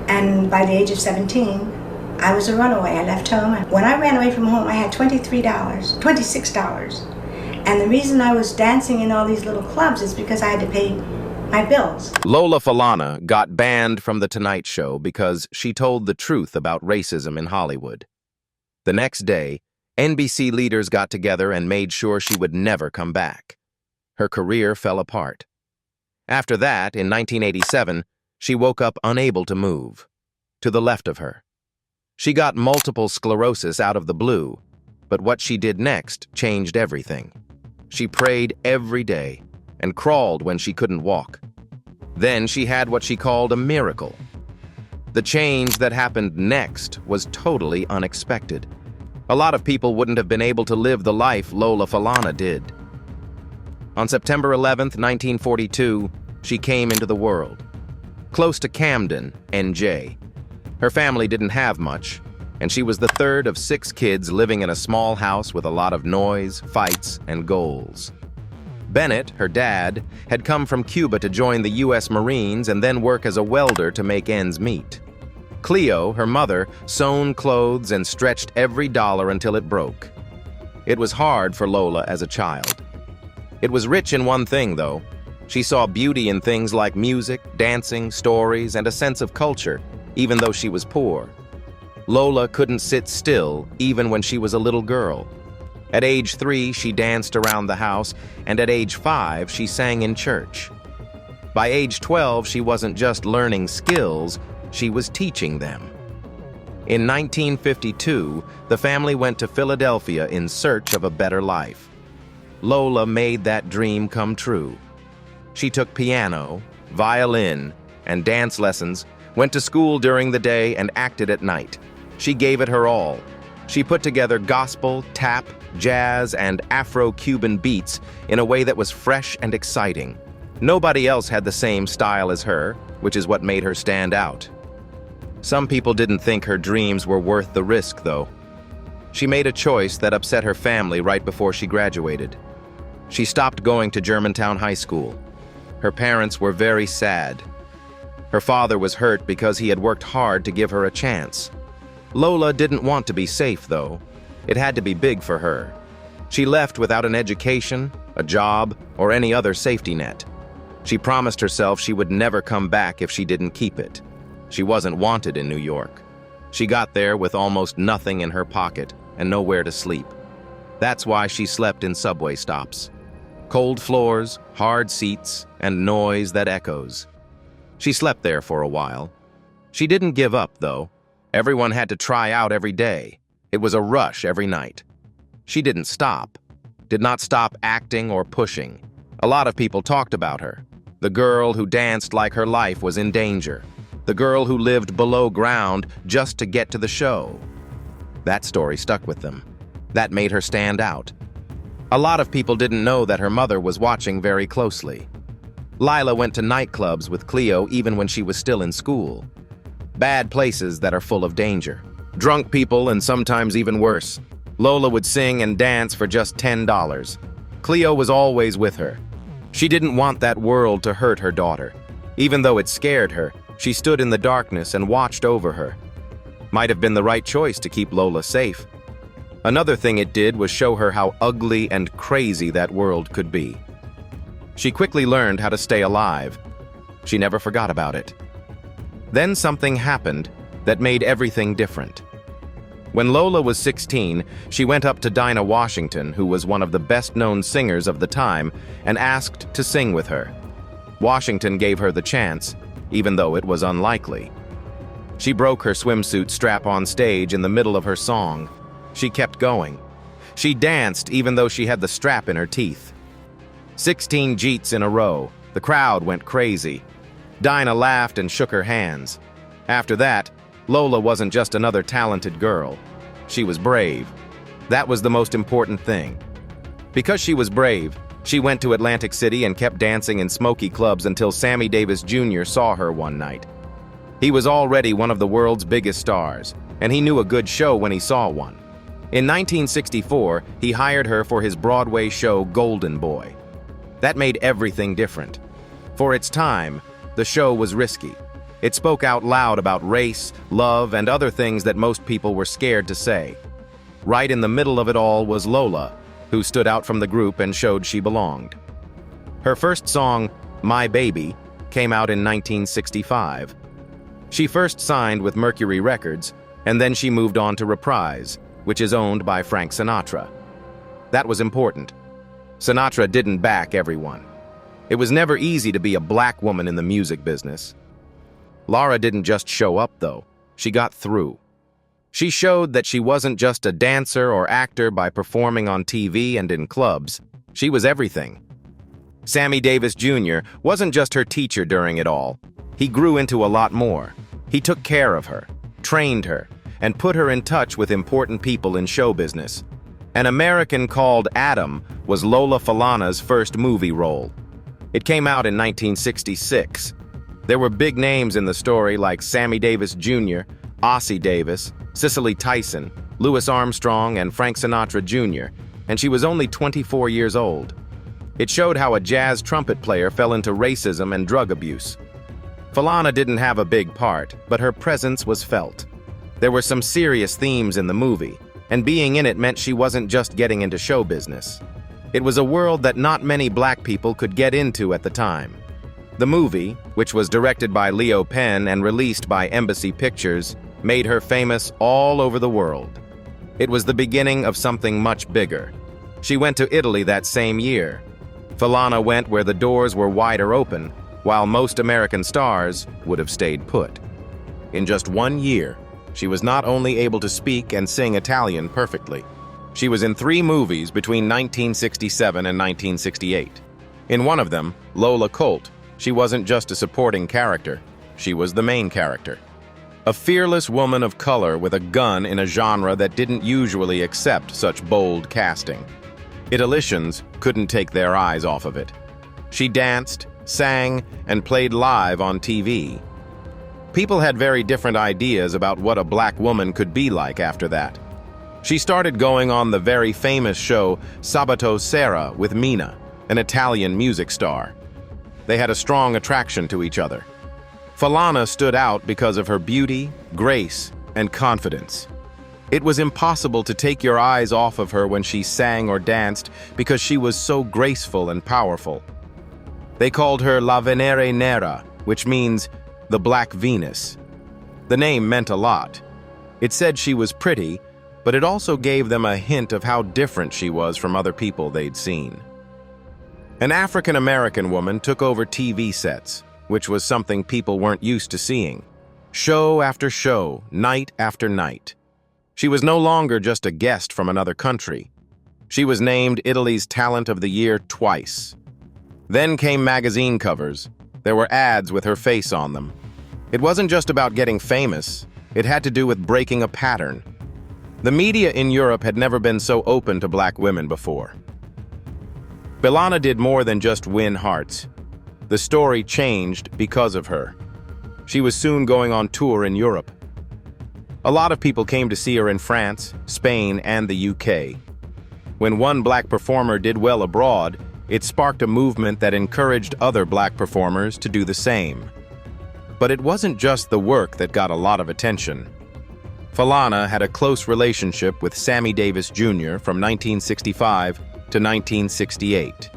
And by the age of 17, I was a runaway. I left home. When I ran away from home, I had $26. And the reason I was dancing in all these little clubs is because I had to pay my bills. Lola Falana got banned from The Tonight Show because she told the truth about racism in Hollywood. The next day, NBC leaders got together and made sure she would never come back. Her career fell apart. After that, in 1987, she woke up unable to move. To the left of her. She got multiple sclerosis out of the blue, but what she did next changed everything. She prayed every day and crawled when she couldn't walk. Then she had what she called a miracle. The change that happened next was totally unexpected. A lot of people wouldn't have been able to live the life Lola Falana did. On September 11th, 1942, she came into the world. Close to Camden, NJ. Her family didn't have much, and she was the third of 6 kids living in a small house with a lot of noise, fights, and goals. Bennett, her dad, had come from Cuba to join the U.S. Marines and then work as a welder to make ends meet. Cleo, her mother, sewn clothes and stretched every dollar until it broke. It was hard for Lola as a child. It was rich in one thing, though. She saw beauty in things like music, dancing, stories, and a sense of culture, even though she was poor. Lola couldn't sit still even when she was a little girl. At age 3, she danced around the house, and at age 5, she sang in church. By age 12, she wasn't just learning skills, she was teaching them. In 1952, the family went to Philadelphia in search of a better life. Lola made that dream come true. She took piano, violin, and dance lessons, went to school during the day, and acted at night. She gave it her all. She put together gospel, tap, jazz, and Afro-Cuban beats in a way that was fresh and exciting. Nobody else had the same style as her, which is what made her stand out. Some people didn't think her dreams were worth the risk, though. She made a choice that upset her family right before she graduated. She stopped going to Germantown High School. Her parents were very sad. Her father was hurt because he had worked hard to give her a chance. Lola didn't want to be safe, though. It had to be big for her. She left without an education, a job, or any other safety net. She promised herself she would never come back if she didn't keep it. She wasn't wanted in New York. She got there with almost nothing in her pocket and nowhere to sleep. That's why she slept in subway stops. Cold floors, hard seats, and noise that echoes. She slept there for a while. She didn't give up, though. Everyone had to try out every day. It was a rush every night. She didn't stop. Did not stop acting or pushing. A lot of people talked about her. The girl who danced like her life was in danger. The girl who lived below ground just to get to the show. That story stuck with them. That made her stand out. A lot of people didn't know that her mother was watching very closely. Lila went to nightclubs with Cleo even when she was still in school. Bad places that are full of danger. Drunk people and sometimes even worse. Lola would sing and dance for just $10. Cleo was always with her. She didn't want that world to hurt her daughter. Even though it scared her, she stood in the darkness and watched over her. Might have been the right choice to keep Lola safe. Another thing it did was show her how ugly and crazy that world could be. She quickly learned how to stay alive. She never forgot about it. Then something happened that made everything different. When Lola was 16, she went up to Dinah Washington, who was one of the best-known singers of the time, and asked to sing with her. Washington gave her the chance, even though it was unlikely. She broke her swimsuit strap on stage in the middle of her song. She kept going. She danced even though she had the strap in her teeth. 16 jeets in a row. The crowd went crazy. Dinah laughed and shook her hands. After that, Lola wasn't just another talented girl. She was brave. That was the most important thing. Because she was brave, she went to Atlantic City and kept dancing in smoky clubs until Sammy Davis Jr. saw her one night. He was already one of the world's biggest stars, and he knew a good show when he saw one. In 1964, he hired her for his Broadway show Golden Boy. That made everything different. For its time, the show was risky. It spoke out loud about race, love, and other things that most people were scared to say. Right in the middle of it all was Lola, who stood out from the group and showed she belonged. Her first song, My Baby, came out in 1965. She first signed with Mercury Records, and then she moved on to Reprise, which is owned by Frank Sinatra. That was important. Sinatra didn't back everyone. It was never easy to be a black woman in the music business. Lara didn't just show up, though. She got through. She showed that she wasn't just a dancer or actor by performing on TV and in clubs. She was everything. Sammy Davis Jr. wasn't just her teacher during it all. He grew into a lot more. He took care of her, trained her, and put her in touch with important people in show business. An American Called Adam was Lola Falana's first movie role. It came out in 1966. There were big names in the story like Sammy Davis Jr., Ossie Davis, Cicely Tyson, Louis Armstrong, and Frank Sinatra Jr., and she was only 24 years old. It showed how a jazz trumpet player fell into racism and drug abuse. Falana didn't have a big part, but her presence was felt. There were some serious themes in the movie, and being in it meant she wasn't just getting into show business. It was a world that not many black people could get into at the time. The movie, which was directed by Leo Penn and released by Embassy Pictures, made her famous all over the world. It was the beginning of something much bigger. She went to Italy that same year. Falana went where the doors were wider open, while most American stars would have stayed put. In just 1 year, she was not only able to speak and sing Italian perfectly, she was in 3 movies between 1967 and 1968. In one of them, Lola Colt, she wasn't just a supporting character, she was the main character. A fearless woman of color with a gun in a genre that didn't usually accept such bold casting. Italicians couldn't take their eyes off of it. She danced, sang, and played live on TV. People had very different ideas about what a black woman could be like after that. She started going on the very famous show Sabato Sera with Mina, an Italian music star. They had a strong attraction to each other. Falana stood out because of her beauty, grace, and confidence. It was impossible to take your eyes off of her when she sang or danced because she was so graceful and powerful. They called her La Venere Nera, which means the Black Venus. The name meant a lot. It said she was pretty, but it also gave them a hint of how different she was from other people they'd seen. An African-American woman took over TV sets, which was something people weren't used to seeing. Show after show, night after night. She was no longer just a guest from another country. She was named Italy's Talent of the Year twice. Then came magazine covers. There were ads with her face on them. It wasn't just about getting famous. It had to do with breaking a pattern. The media in Europe had never been so open to black women before. Falana did more than just win hearts. The story changed because of her. She was soon going on tour in Europe. A lot of people came to see her in France, Spain, and the UK. When one black performer did well abroad, it sparked a movement that encouraged other black performers to do the same. But it wasn't just the work that got a lot of attention. Falana had a close relationship with Sammy Davis Jr. from 1965 to 1968.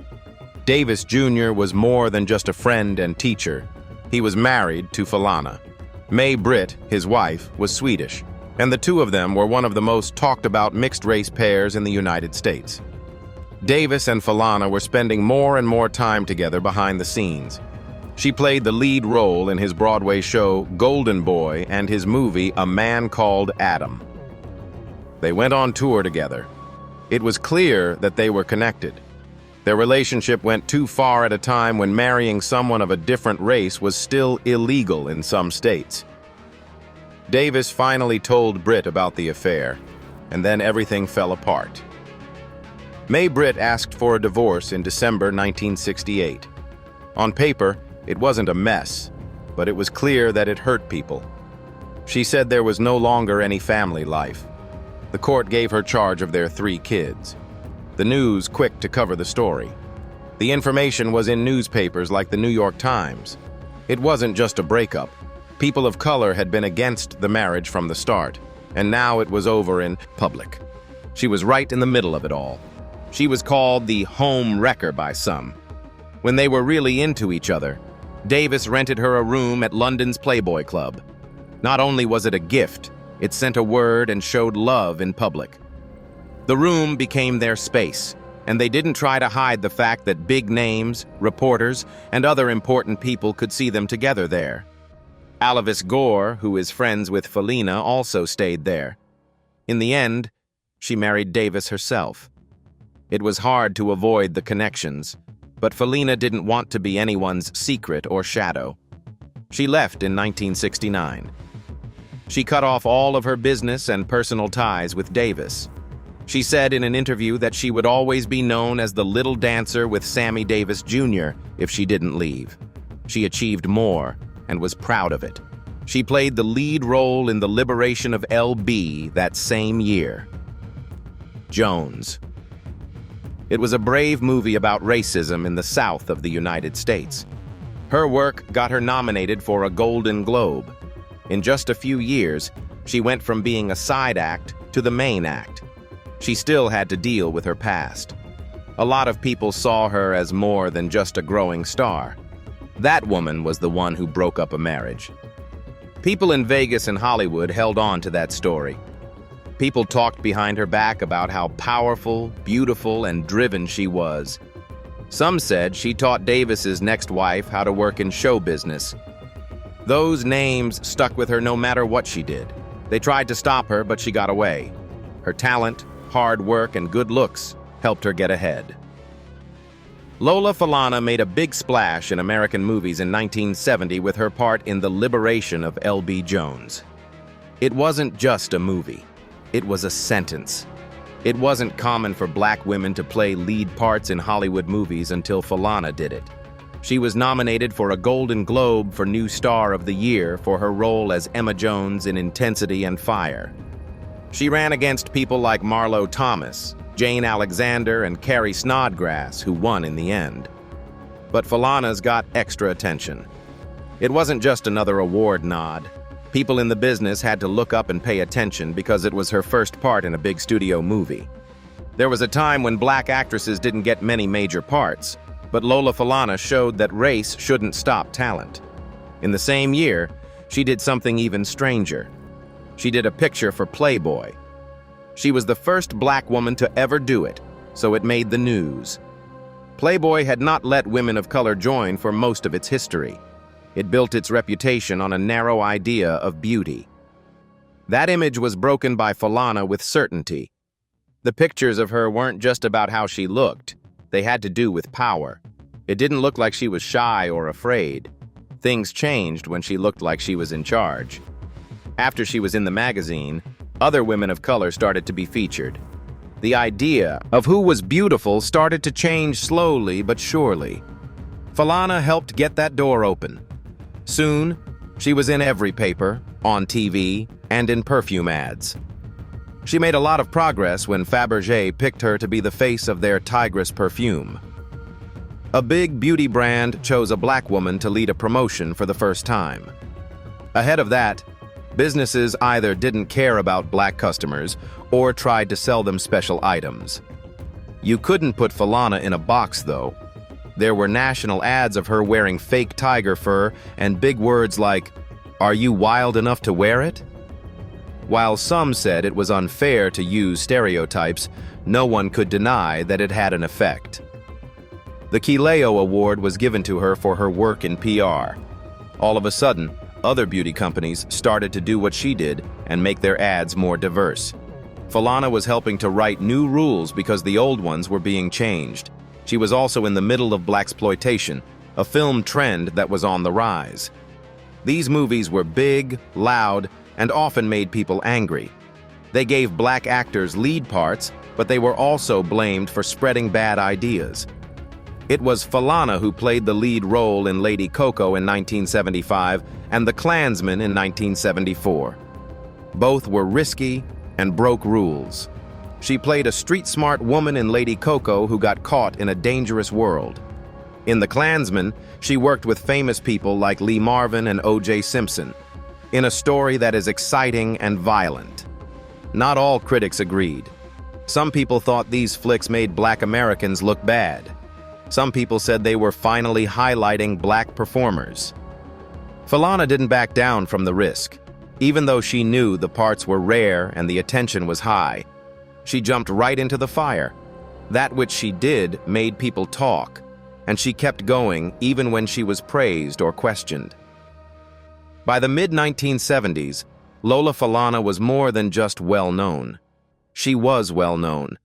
Davis Jr. was more than just a friend and teacher. He was married to Falana. May Britt, his wife, was Swedish, and the two of them were one of the most talked about mixed-race pairs in the United States. Davis and Falana were spending more and more time together behind the scenes. She played the lead role in his Broadway show Golden Boy and his movie A Man Called Adam. They went on tour together. It was clear that they were connected. Their relationship went too far at a time when marrying someone of a different race was still illegal in some states. Davis finally told Britt about the affair, and then everything fell apart. May Britt asked for a divorce in December 1968. On paper, it wasn't a mess, but it was clear that it hurt people. She said there was no longer any family life. The court gave her charge of their 3 kids. The news quick to cover the story. The information was in newspapers like the New York Times. It wasn't just a breakup. People of color had been against the marriage from the start, and now it was over in public. She was right in the middle of it all. She was called the home wrecker by some. When they were really into each other, Davis rented her a room at London's Playboy Club. Not only was it a gift, it sent a word and showed love in public. The room became their space, and they didn't try to hide the fact that big names, reporters, and other important people could see them together there. Alice Gore, who is friends with Falana, also stayed there. In the end, she married Davis herself. It was hard to avoid the connections, but Falana didn't want to be anyone's secret or shadow. She left in 1969. She cut off all of her business and personal ties with Davis. She said in an interview that she would always be known as the little dancer with Sammy Davis Jr. if she didn't leave. She achieved more and was proud of it. She played the lead role in the liberation of LB that same year. Jones. It was a brave movie about racism in the South of the United States. Her work got her nominated for a Golden Globe. In just a few years, she went from being a side act to the main act. She still had to deal with her past. A lot of people saw her as more than just a growing star. That woman was the one who broke up a marriage. People in Vegas and Hollywood held on to that story. People talked behind her back about how powerful, beautiful, and driven she was. Some said she taught Davis's next wife how to work in show business. Those names stuck with her no matter what she did. They tried to stop her, but she got away. Her talent, hard work, and good looks helped her get ahead. Lola Falana made a big splash in American movies in 1970 with her part in the liberation of L.B. Jones. It wasn't just a movie. It was a sentence. It wasn't common for black women to play lead parts in Hollywood movies until Falana did it. She was nominated for a Golden Globe for New Star of the Year for her role as Emma Jones in Intensity and Fire. She ran against people like Marlo Thomas, Jane Alexander, and Carrie Snodgrass, who won in the end. But Falana's got extra attention. It wasn't just another award nod. People in the business had to look up and pay attention because it was her first part in a big studio movie. There was a time when black actresses didn't get many major parts, but Lola Falana showed that race shouldn't stop talent. In the same year, she did something even stranger. She did a picture for Playboy. She was the first black woman to ever do it, so it made the news. Playboy had not let women of color join for most of its history. It built its reputation on a narrow idea of beauty. That image was broken by Falana with certainty. The pictures of her weren't just about how she looked. They had to do with power. It didn't look like she was shy or afraid. Things changed when she looked like she was in charge. After she was in the magazine, other women of color started to be featured. The idea of who was beautiful started to change slowly but surely. Falana helped get that door open. Soon, she was in every paper, on TV, and in perfume ads. She made a lot of progress when Fabergé picked her to be the face of their Tigress perfume. A big beauty brand chose a black woman to lead a promotion for the first time. Ahead of that, businesses either didn't care about black customers or tried to sell them special items. You couldn't put Falana in a box, though. There were national ads of her wearing fake tiger fur and big words like, "Are you wild enough to wear it?" While some said it was unfair to use stereotypes, no one could deny that it had an effect. The Kileo Award was given to her for her work in PR. All of a sudden, other beauty companies started to do what she did and make their ads more diverse. Falana was helping to write new rules because the old ones were being changed. She was also in the middle of blaxploitation, a film trend that was on the rise. These movies were big, loud, and often made people angry. They gave black actors lead parts, but they were also blamed for spreading bad ideas. It was Falana who played the lead role in Lady Coco in 1975 and The Klansman in 1974. Both were risky and broke rules. She played a street-smart woman in Lady Coco who got caught in a dangerous world. In The Klansman, she worked with famous people like Lee Marvin and O.J. Simpson, in a story that is exciting and violent. Not all critics agreed. Some people thought these flicks made Black Americans look bad. Some people said they were finally highlighting Black performers. Falana didn't back down from the risk. Even though she knew the parts were rare and the attention was high, she jumped right into the fire. That which she did made people talk, and she kept going even when she was praised or questioned. By the mid-1970s, Lola Falana was more than just well-known. She was well-known.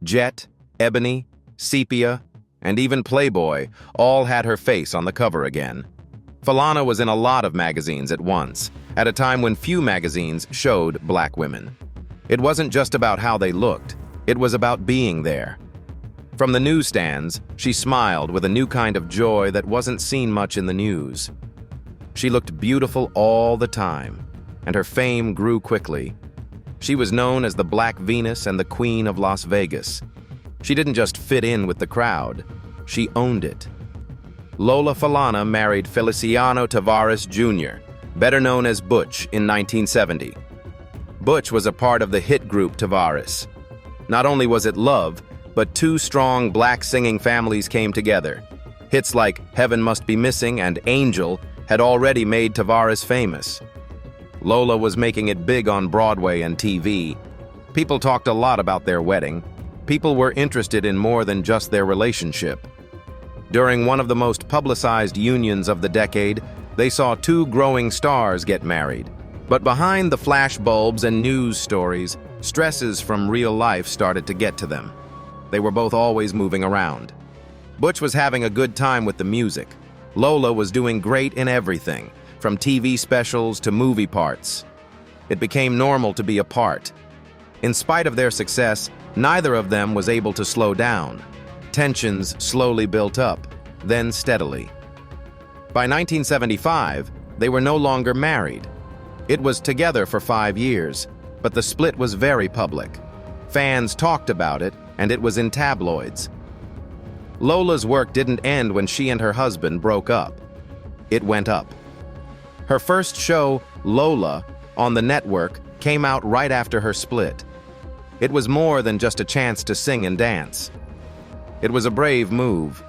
Jet, Ebony, Sepia, and even Playboy all had her face on the cover again. Falana was in a lot of magazines at once, at a time when few magazines showed Black women. It wasn't just about how they looked, it was about being there. From the newsstands, she smiled with a new kind of joy that wasn't seen much in the news. She looked beautiful all the time, and her fame grew quickly. She was known as the Black Venus and the Queen of Las Vegas. She didn't just fit in with the crowd, she owned it. Lola Falana married Feliciano Tavares Jr., better known as Butch, in 1970. Butch was a part of the hit group Tavares. Not only was it love, but two strong Black singing families came together. Hits like Heaven Must Be Missing and Angel had already made Tavares famous. Lola was making it big on Broadway and TV. People talked a lot about their wedding. People were interested in more than just their relationship. During one of the most publicized unions of the decade, they saw two growing stars get married. But behind the flash bulbs and news stories, stresses from real life started to get to them. They were both always moving around. Butch was having a good time with the music. Lola was doing great in everything, from TV specials to movie parts. It became normal to be apart. In spite of their success, neither of them was able to slow down. Tensions slowly built up, then steadily. By 1975, they were no longer married. It was together for 5 years, but the split was very public. Fans talked about it, and it was in tabloids. Lola's work didn't end when she and her husband broke up. It went up. Her first show, Lola, on the network, came out right after her split. It was more than just a chance to sing and dance. It was a brave move.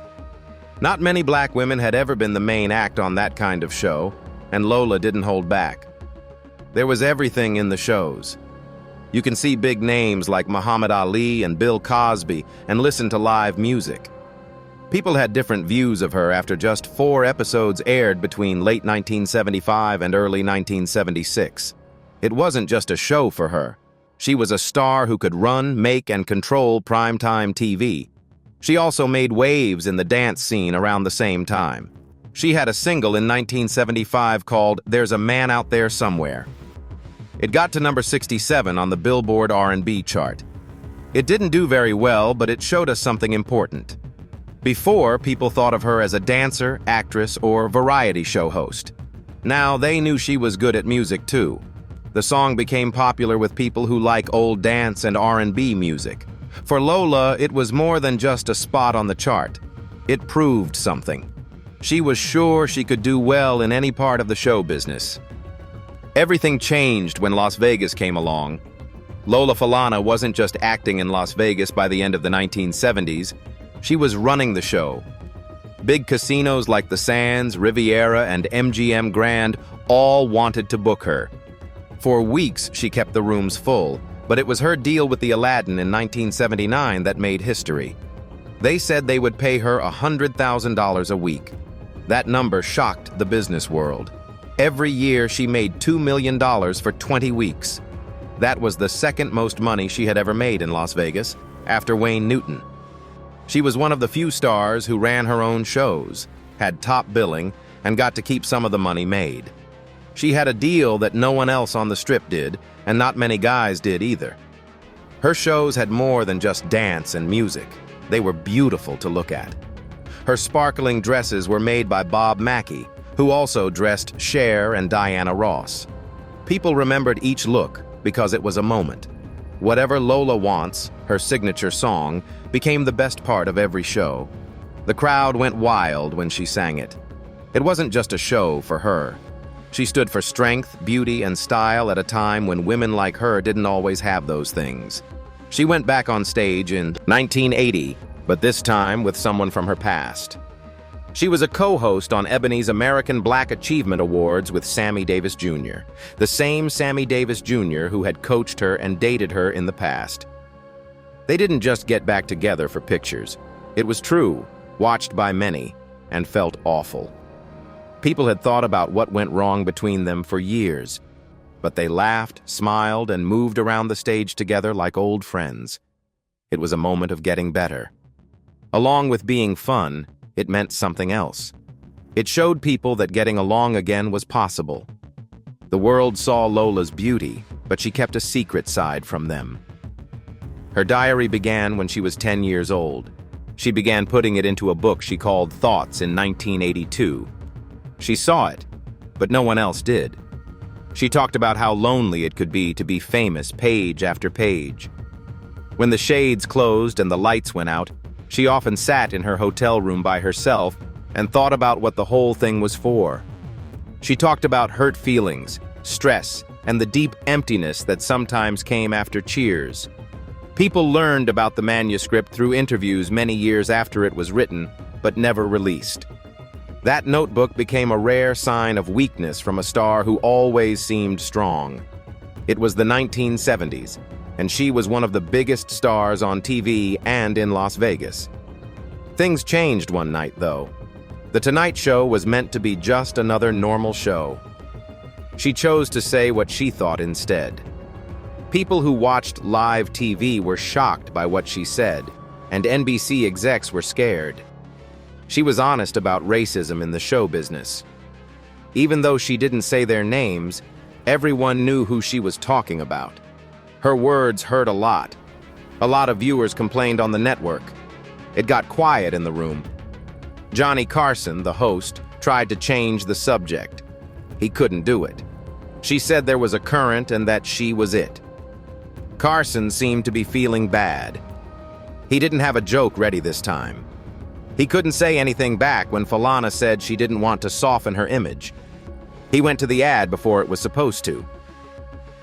Not many Black women had ever been the main act on that kind of show, and Lola didn't hold back. There was everything in the shows. You can see big names like Muhammad Ali and Bill Cosby and listen to live music. People had different views of her after just 4 episodes aired between late 1975 and early 1976. It wasn't just a show for her. She was a star who could run, make, and control primetime TV. She also made waves in the dance scene around the same time. She had a single in 1975 called "There's a Man Out There Somewhere." It got to number 67 on the Billboard R&B chart. It didn't do very well, but it showed us something important. Before, people thought of her as a dancer, actress, or variety show host. Now, they knew she was good at music too. The song became popular with people who like old dance and R&B music. For Lola, it was more than just a spot on the chart. It proved something. She was sure she could do well in any part of the show business. Everything changed when Las Vegas came along. Lola Falana wasn't just acting in Las Vegas by the end of the 1970s. She was running the show. Big casinos like the Sands, Riviera, and MGM Grand all wanted to book her. For weeks, she kept the rooms full, but it was her deal with the Aladdin in 1979 that made history. They said they would pay her $100,000 a week. That number shocked the business world. Every year, she made $2 million for 20 weeks. That was the second most money she had ever made in Las Vegas, after Wayne Newton. She was one of the few stars who ran her own shows, had top billing, and got to keep some of the money made. She had a deal that no one else on the Strip did, and not many guys did either. Her shows had more than just dance and music. They were beautiful to look at. Her sparkling dresses were made by Bob Mackie, who also dressed Cher and Diana Ross. People remembered each look because it was a moment. Whatever Lola Wants, her signature song, became the best part of every show. The crowd went wild when she sang it. It wasn't just a show for her. She stood for strength, beauty, and style at a time when women like her didn't always have those things. She went back on stage in 1980, but this time with someone from her past. She was a co-host on Ebony's American Black Achievement Awards with Sammy Davis Jr., the same Sammy Davis Jr. who had coached her and dated her in the past. They didn't just get back together for pictures. It was true, watched by many, and felt awful. People had thought about what went wrong between them for years, but they laughed, smiled, and moved around the stage together like old friends. It was a moment of getting better. Along with being fun, it meant something else. It showed people that getting along again was possible. The world saw Lola's beauty, but she kept a secret side from them. Her diary began when she was 10 years old. She began putting it into a book she called Thoughts in 1982. She saw it, but no one else did. She talked about how lonely it could be to be famous page after page. When the shades closed and the lights went out, she often sat in her hotel room by herself and thought about what the whole thing was for. She talked about hurt feelings, stress, and the deep emptiness that sometimes came after Cheers. People learned about the manuscript through interviews many years after it was written, but never released. That notebook became a rare sign of weakness from a star who always seemed strong. It was the 1970s, and she was one of the biggest stars on TV and in Las Vegas. Things changed one night, though. The Tonight Show was meant to be just another normal show. She chose to say what she thought instead. People who watched live TV were shocked by what she said, and NBC execs were scared. She was honest about racism in the show business. Even though she didn't say their names, everyone knew who she was talking about. Her words hurt a lot. A lot of viewers complained on the network. It got quiet in the room. Johnny Carson, the host, tried to change the subject. He couldn't do it. She said there was a current and that she was it. Carson seemed to be feeling bad. He didn't have a joke ready this time. He couldn't say anything back when Falana said she didn't want to soften her image. He went to the ad before it was supposed to.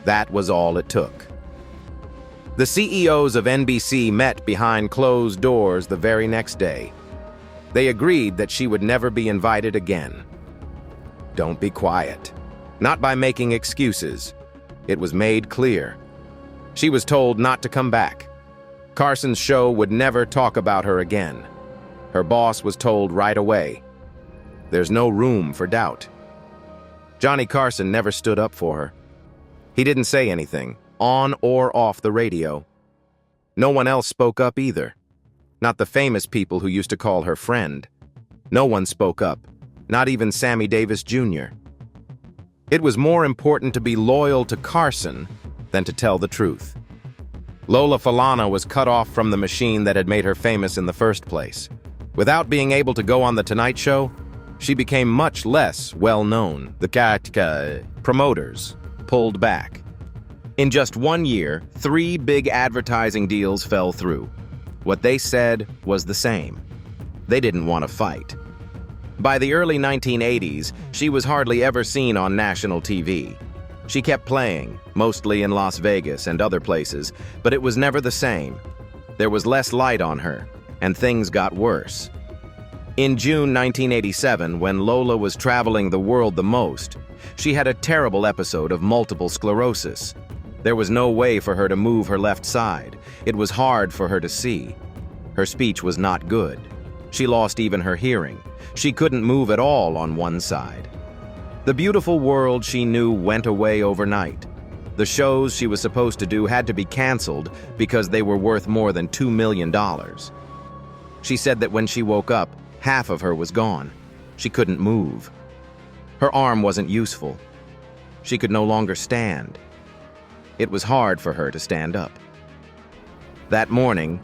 That was all it took. The CEOs of NBC met behind closed doors the very next day. They agreed that she would never be invited again. Don't be quiet. Not by making excuses. It was made clear. She was told not to come back. Carson's show would never talk about her again. Her boss was told right away. There's no room for doubt. Johnny Carson never stood up for her. He didn't say anything, on or off the radio. No one else spoke up either. Not the famous people who used to call her friend. No one spoke up, not even Sammy Davis Jr. It was more important to be loyal to Carson than to tell the truth. Lola Falana was cut off from the machine that had made her famous in the first place. Without being able to go on The Tonight Show, she became much less well-known. The promoters pulled back. In just 1 year, 3 big advertising deals fell through. What they said was the same. They didn't want to fight. By the early 1980s, she was hardly ever seen on national TV. She kept playing, mostly in Las Vegas and other places, but it was never the same. There was less light on her, and things got worse. In June 1987, when Lola was traveling the world the most, she had a terrible episode of multiple sclerosis. There was no way for her to move her left side. It was hard for her to see. Her speech was not good. She lost even her hearing. She couldn't move at all on one side. The beautiful world she knew went away overnight. The shows she was supposed to do had to be canceled because they were worth more than $2 million. She said that when she woke up, half of her was gone. She couldn't move. Her arm wasn't useful. She could no longer stand. It was hard for her to stand up. That morning,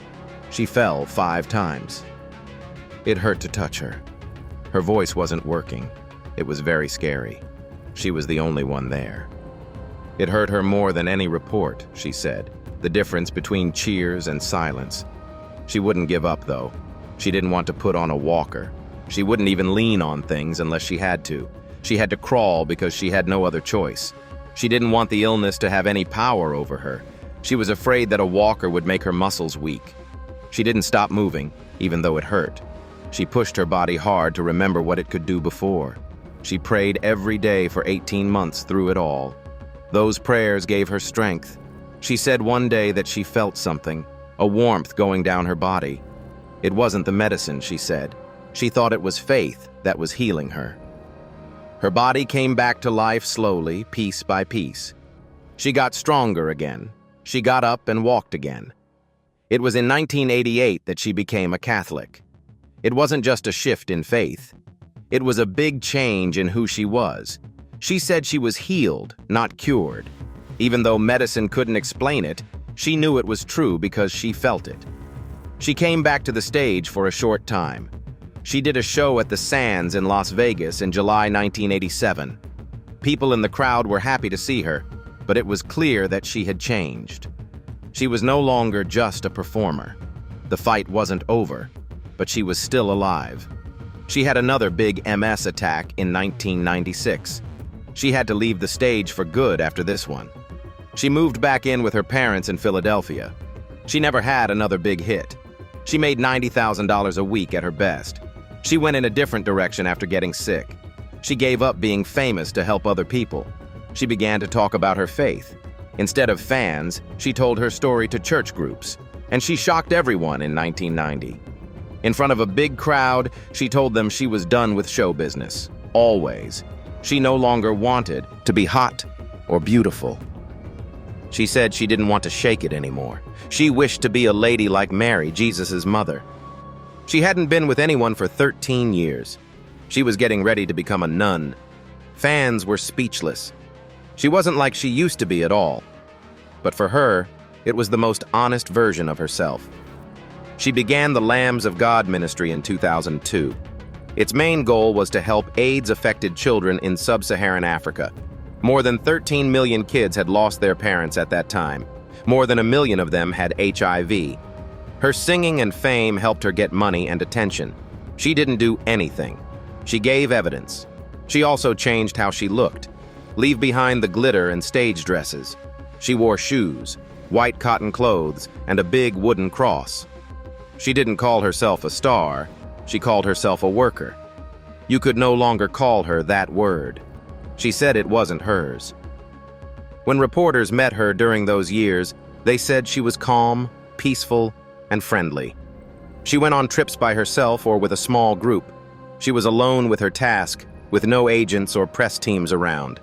she fell 5 times. It hurt to touch her. Her voice wasn't working. It was very scary. She was the only one there. It hurt her more than any report, she said, the difference between cheers and silence. She wouldn't give up, though. She didn't want to put on a walker. She wouldn't even lean on things unless she had to. She had to crawl because she had no other choice. She didn't want the illness to have any power over her. She was afraid that a walker would make her muscles weak. She didn't stop moving, even though it hurt. She pushed her body hard to remember what it could do before. She prayed every day for 18 months through it all. Those prayers gave her strength. She said one day that she felt something, a warmth going down her body. It wasn't the medicine, she said. She thought it was faith that was healing her. Her body came back to life slowly, piece by piece. She got stronger again. She got up and walked again. It was in 1988 that she became a Catholic. It wasn't just a shift in faith. It was a big change in who she was. She said she was healed, not cured. Even though medicine couldn't explain it, she knew it was true because she felt it. She came back to the stage for a short time. She did a show at the Sands in Las Vegas in July 1987. People in the crowd were happy to see her, but it was clear that she had changed. She was no longer just a performer. The fight wasn't over, but she was still alive. She had another big MS attack in 1996. She had to leave the stage for good after this one. She moved back in with her parents in Philadelphia. She never had another big hit. She made $90,000 a week at her best. She went in a different direction after getting sick. She gave up being famous to help other people. She began to talk about her faith. Instead of fans, she told her story to church groups, and she shocked everyone in 1990. In front of a big crowd, she told them she was done with show business. Always. She no longer wanted to be hot or beautiful. She said she didn't want to shake it anymore. She wished to be a lady like Mary, Jesus' mother. She hadn't been with anyone for 13 years. She was getting ready to become a nun. Fans were speechless. She wasn't like she used to be at all. But for her, it was the most honest version of herself. She began the Lambs of God ministry in 2002. Its main goal was to help AIDS-affected children in sub-Saharan Africa. More than 13 million kids had lost their parents at that time. More than 1 million of them had HIV. Her singing and fame helped her get money and attention. She didn't do anything. She gave evidence. She also changed how she looked. Leave behind the glitter and stage dresses. She wore shoes, white cotton clothes, and a big wooden cross. She didn't call herself a star. She called herself a worker. You could no longer call her that word. She said it wasn't hers. When reporters met her during those years, they said she was calm, peaceful, and friendly. She went on trips by herself or with a small group. She was alone with her task, with no agents or press teams around.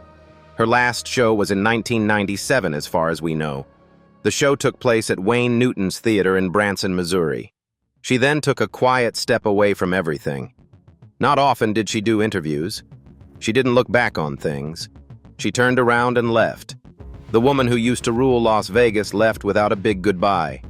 Her last show was in 1997, as far as we know. The show took place at Wayne Newton's Theater in Branson, Missouri. She then took a quiet step away from everything. Not often did she do interviews. She didn't look back on things. She turned around and left. The woman who used to rule Las Vegas left without a big goodbye.